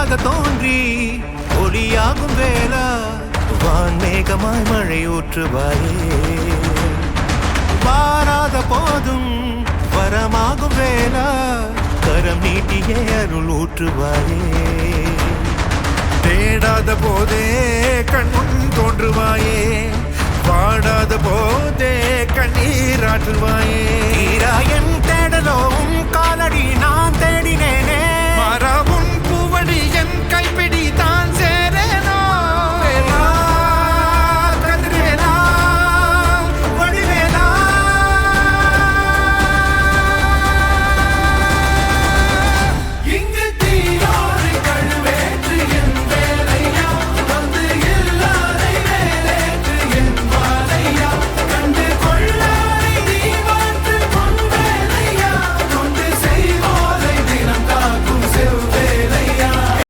இருளாக தோன்றி ஒளியாகும் வேளா வான்மேகமாய் மழை ஊற்றுவாயே வாராத போதும் வரமாகும் வேளா கரம் நீட்டியே அருள் ஊற்றுவாயே தேடாத போதே கண்முன் தோன்றுவாயே பாடாத போதே கண்ணீராற்றுவாயே என் தேடலோ உன் காலடி நான் தேடினேனே மாறாவும்